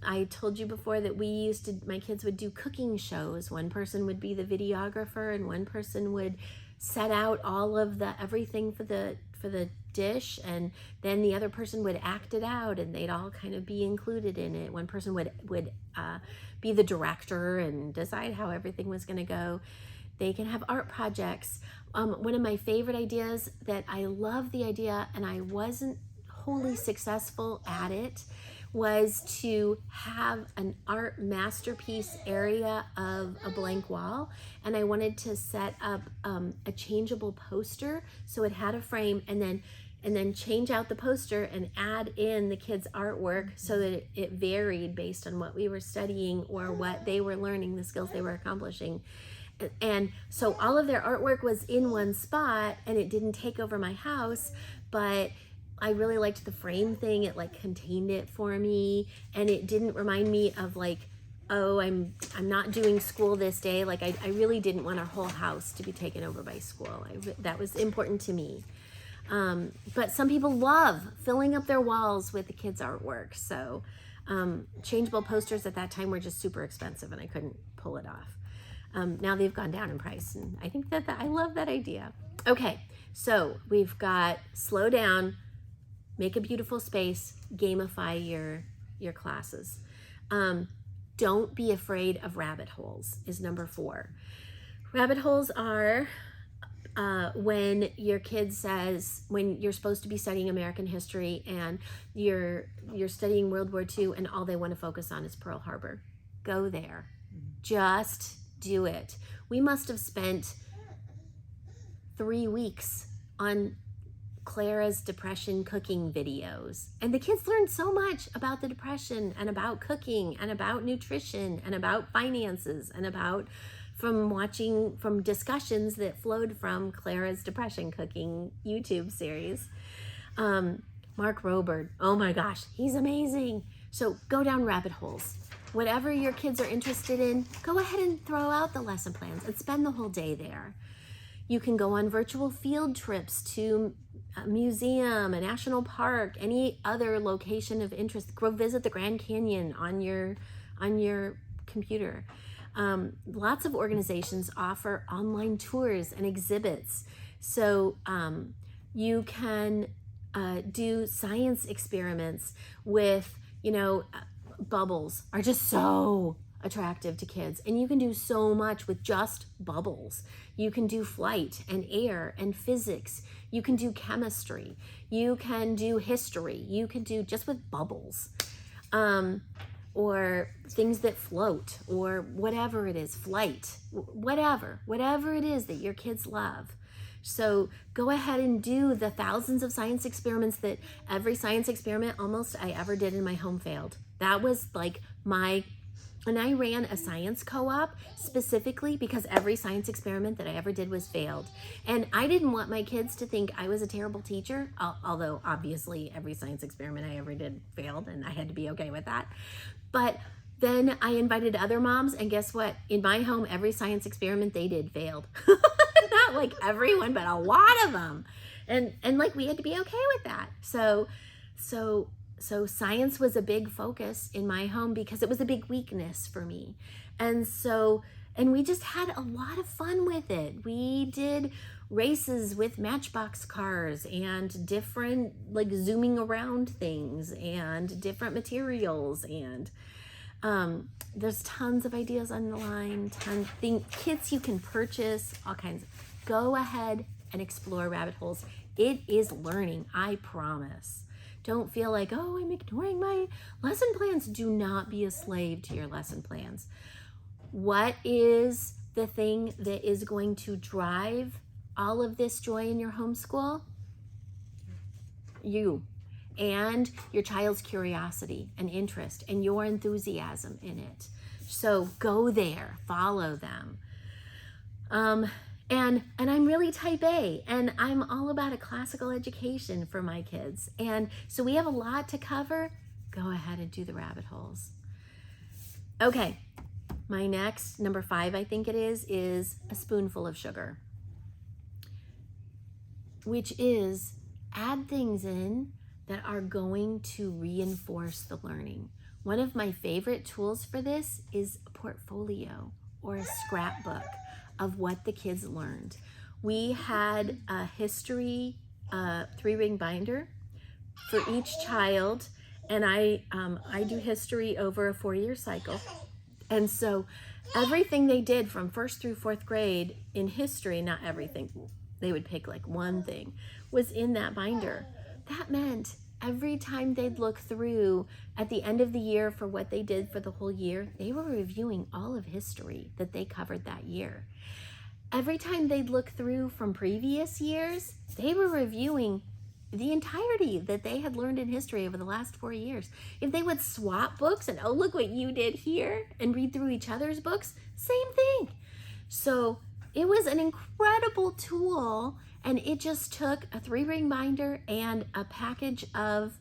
I told you before that my kids would do cooking shows. One person would be the videographer and one person would set out all of everything for the dish, and then the other person would act it out and they'd all kind of be included in it. One person would be the director and decide how everything was going to go. They can have art projects. One of my favorite ideas that I love the idea and I wasn't wholly successful at it was to have an art masterpiece area of a blank wall, and I wanted to set up a changeable poster so it had a frame, and then change out the poster and add in the kids' artwork so that it varied based on what we were studying or what they were learning, the skills they were accomplishing. And so all of their artwork was in one spot and it didn't take over my house, but I really liked the frame thing. It like contained it for me, and it didn't remind me of like, oh, I'm not doing school this day. Like I really didn't want our whole house to be taken over by school. That was important to me. But some people love filling up their walls with the kids' artwork. So changeable posters at that time were just super expensive and I couldn't pull it off. Now they've gone down in price, and I think that I love that idea. Okay, so we've got slow down, make a beautiful space, gamify your classes. Don't be afraid of rabbit holes is number 4. Rabbit holes are when your kid says, when you're supposed to be studying American history and you're studying World War II and all they want to focus on is Pearl Harbor. Go there. Just do it. We must have spent 3 weeks on Clara's depression cooking videos, and the kids learned so much about the depression and about cooking and about nutrition and about finances and from discussions that flowed from Clara's depression cooking YouTube series. Mark Robert, oh my gosh, he's amazing. So go down rabbit holes. Whatever your kids are interested in, go ahead and throw out the lesson plans and spend the whole day there. You can go on virtual field trips to a museum, a national park, any other location of interest. Go visit the Grand Canyon on your computer. Lots of organizations offer online tours and exhibits. So you can do science experiments with, bubbles are just so attractive to kids, and you can do so much with just bubbles. You can do flight and air and physics. You can do chemistry. You can do history. You can do just with bubbles, or things that float, or whatever it is, flight, whatever it is that your kids love. So go ahead and do the thousands of science experiments that every science experiment almost I ever did in my home failed. That was like and I ran a science co-op specifically because every science experiment that I ever did was failed. And I didn't want my kids to think I was a terrible teacher, although obviously every science experiment I ever did failed, and I had to be okay with that. But then I invited other moms, and guess what? In my home, every science experiment they did failed. Not like everyone, but a lot of them. And like we had to be okay with that. So science was a big focus in my home because it was a big weakness for me. And we just had a lot of fun with it. We did races with matchbox cars and different like zooming around things and different materials, and there's tons of ideas on the line, kits you can purchase, all kinds. Go ahead and explore rabbit holes. It is learning, I promise. Don't feel like, oh, I'm ignoring my lesson plans. Do not be a slave to your lesson plans. What is the thing that is going to drive all of this joy in your homeschool? You and your child's curiosity and interest and your enthusiasm in it. So go there, follow them. And I'm really type A, and I'm all about a classical education for my kids. And so we have a lot to cover. Go ahead and do the rabbit holes. Okay, my next, number 5, I think it is a spoonful of sugar, which is add things in that are going to reinforce the learning. One of my favorite tools for this is a portfolio or a scrapbook of what the kids learned. We had a history 3-ring binder for each child, and I do history over a 4-year cycle. And so everything they did from 1st through 4th grade in history, not everything, they would pick like one thing, was in that binder. That meant every time they'd look through at the end of the year for what they did for the whole year, they were reviewing all of history that they covered that year. Every time they'd look through from previous years, they were reviewing the entirety that they had learned in history over the last 4 years. If they would swap books and, oh, look what you did here, and read through each other's books, same thing. So it was an incredible tool, and it just took a 3-ring binder and a package of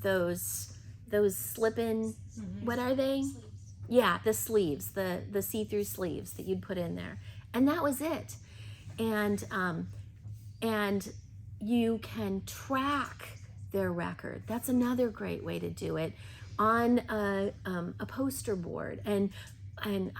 those slip-in, what are they? Sleeves. Yeah, the sleeves, the see-through sleeves that you'd put in there. And that was it. And you can track their record. That's another great way to do it, on a poster board, and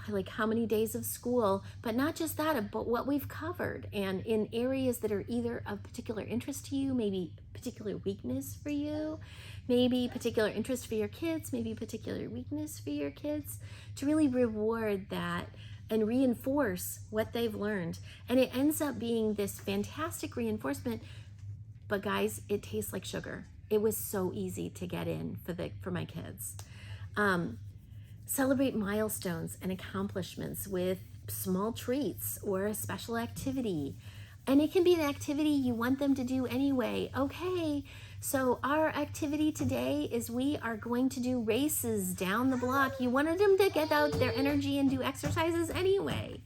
like how many days of school, but not just that, but what we've covered, and in areas that are either of particular interest to you, maybe particular weakness for you, maybe particular interest for your kids, maybe particular weakness for your kids, to really reward that and reinforce what they've learned. And it ends up being this fantastic reinforcement. But guys, it tastes like sugar. It was so easy to get in for my kids. Celebrate milestones and accomplishments with small treats or a special activity. And it can be an activity you want them to do anyway. Okay, so our activity today is we are going to do races down the block. You wanted them to get out their energy and do exercises anyway.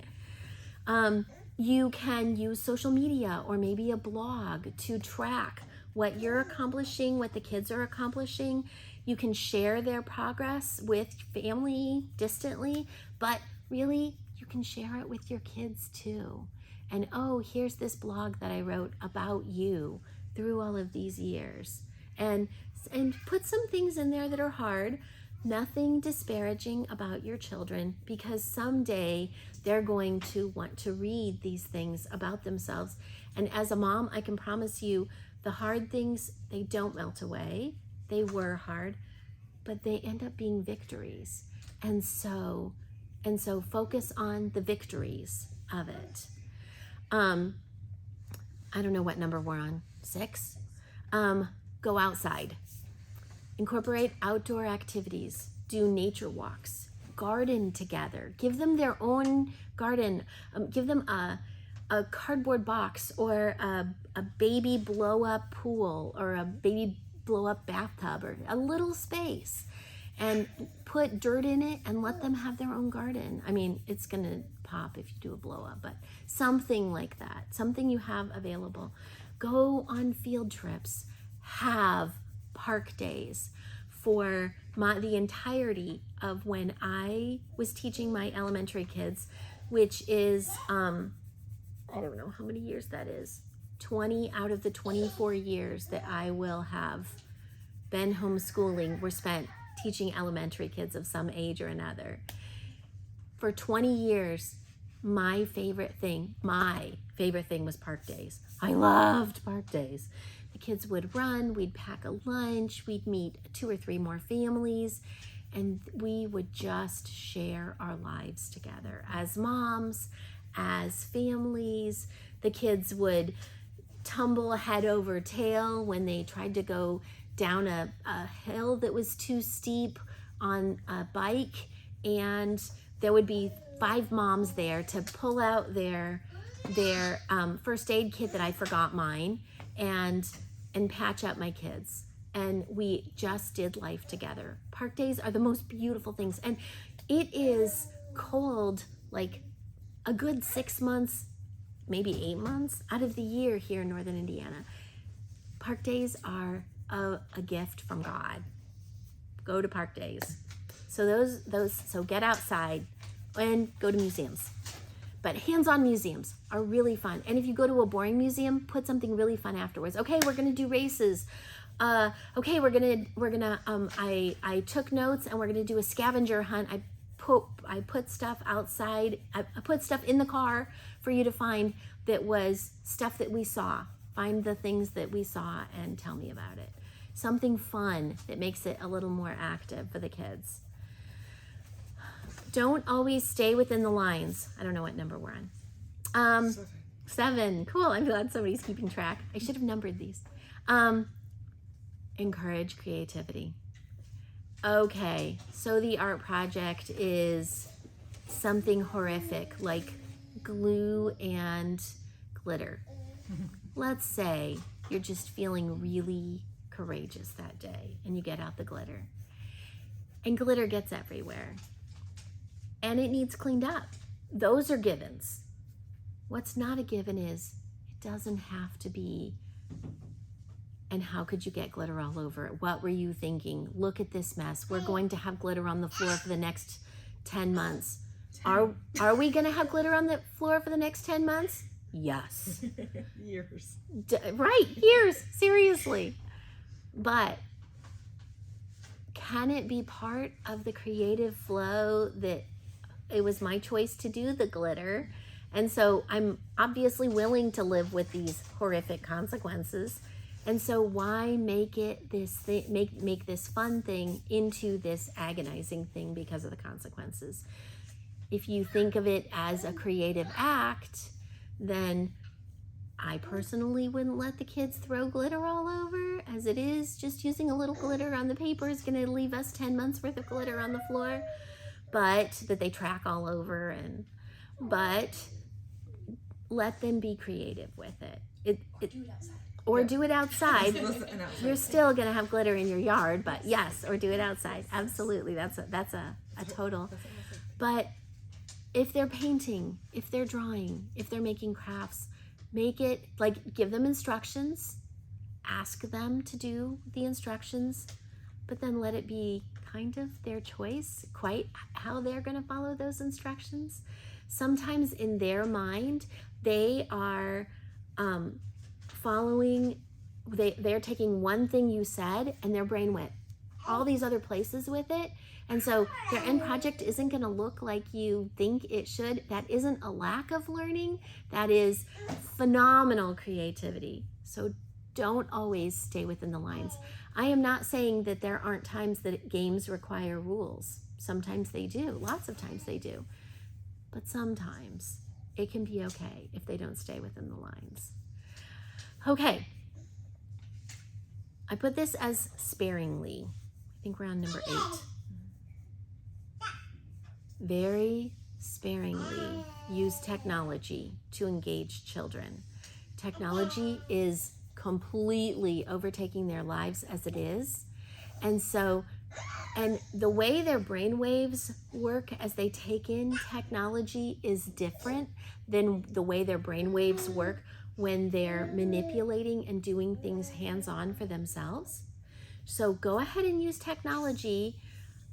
You can use social media or maybe a blog to track what you're accomplishing, what the kids are accomplishing. You can share their progress with family distantly, but really you can share it with your kids too. And oh, here's this blog that I wrote about you through all of these years. And put some things in there that are hard. Nothing disparaging about your children, because someday they're going to want to read these things about themselves. And as a mom, I can promise you the hard things, they don't melt away. They were hard, but they end up being victories. And so focus on the victories of it. I don't know what number we're on, 6? Go outside. Incorporate outdoor activities. Do nature walks. Garden together. Give them their own garden. Give them a cardboard box or a baby blow-up pool or a baby blow-up bathtub or a little space, and put dirt in it and let them have their own garden. I mean, it's going to pop if you do a blow-up, but something like that. Something you have available. Go on field trips. Have park days. For the entirety of when I was teaching my elementary kids, which is, I don't know how many years that is, 20 out of the 24 years that I will have been homeschooling were spent teaching elementary kids of some age or another. For 20 years, my favorite thing was park days. I loved park days. The kids would run, we'd pack a lunch, we'd meet 2 or 3 more families, and we would just share our lives together as moms, as families. The kids would tumble head over tail when they tried to go down a hill that was too steep on a bike, and there would be 5 moms there to pull out their first aid kit that I forgot mine, and patch up my kids. And we just did life together. Park days are the most beautiful things. And it is cold like a good 6 months, maybe 8 months out of the year here in Northern Indiana. Park days are a gift from God. Go to park days. So so get outside and go to museums. But hands-on museums are really fun. And if you go to a boring museum, put something really fun afterwards. Okay, we're gonna do races. Okay, I took notes and we're gonna do a scavenger hunt. I put stuff outside. I put stuff in the car for you to find that was stuff that we saw. Find the things that we saw and tell me about it. Something fun that makes it a little more active for the kids. Don't always stay within the lines. I don't know what number we're on. 7. Cool. I'm glad somebody's keeping track. I should have numbered these. Encourage creativity. Okay, so the art project is something horrific like glue and glitter. Let's say you're just feeling really courageous that day and you get out the glitter. And glitter gets everywhere. And it needs cleaned up. Those are givens. What's not a given is it doesn't have to be. And how could you get glitter all over it? What were you thinking? Look at this mess. We're going to have glitter on the floor for the next 10 months. Are we going to have glitter on the floor for the next 10 months? Yes. Years. Right, years, seriously. But can it be part of the creative flow that it was my choice to do the glitter? And so I'm obviously willing to live with these horrific consequences. And so why make it this thing, make this fun thing into this agonizing thing because of the consequences? If you think of it as a creative act, then I personally wouldn't let the kids throw glitter all over. As it is, just using a little glitter on the paper is going to leave us 10 months worth of glitter on the floor, but that they track all over. But let them be creative with it. Or do it outside. You're still gonna have glitter in your yard, but yes, or do it outside. Absolutely, that's a total. But if they're painting, if they're drawing, if they're making crafts, make it like, give them instructions, ask them to do the instructions, but then let it be kind of their choice, quite how they're gonna follow those instructions. Sometimes in their mind, they are they're taking one thing you said and their brain went all these other places with it. And so their end project isn't going to look like you think it should. That isn't a lack of learning. That is phenomenal creativity. So don't always stay within the lines. I am not saying that there aren't times that games require rules. Sometimes they do. Lots of times they do. But sometimes it can be okay if they don't stay within the lines. Okay, I put this as sparingly. I think we're on number 8. Very sparingly use technology to engage children. Technology is completely overtaking their lives as it is. And the way their brain waves work as they take in technology is different than the way their brain waves work when they're manipulating and doing things hands-on for themselves. So go ahead and use technology.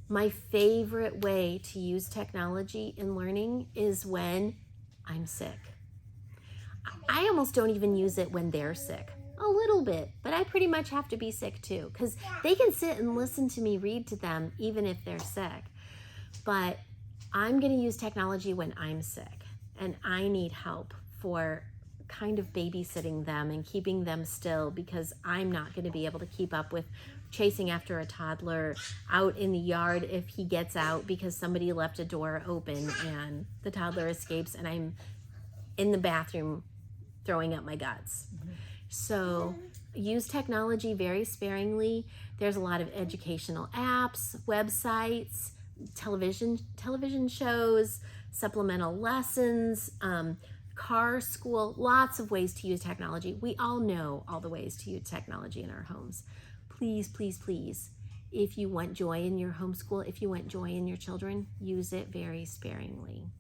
My favorite way to use technology in learning is when I'm sick. I almost don't even use it when they're sick. A little bit, but I pretty much have to be sick too, because they can sit and listen to me read to them even if they're sick. But I'm going to use technology when I'm sick and I need help for kind of babysitting them and keeping them still, because I'm not going to be able to keep up with chasing after a toddler out in the yard if he gets out because somebody left a door open and the toddler escapes and I'm in the bathroom throwing up my guts. So use technology very sparingly. There's a lot of educational apps, websites, television shows, supplemental lessons, car, school, lots of ways to use technology. We all know all the ways to use technology in our homes. Please, please, please, if you want joy in your homeschool, if you want joy in your children, use it very sparingly.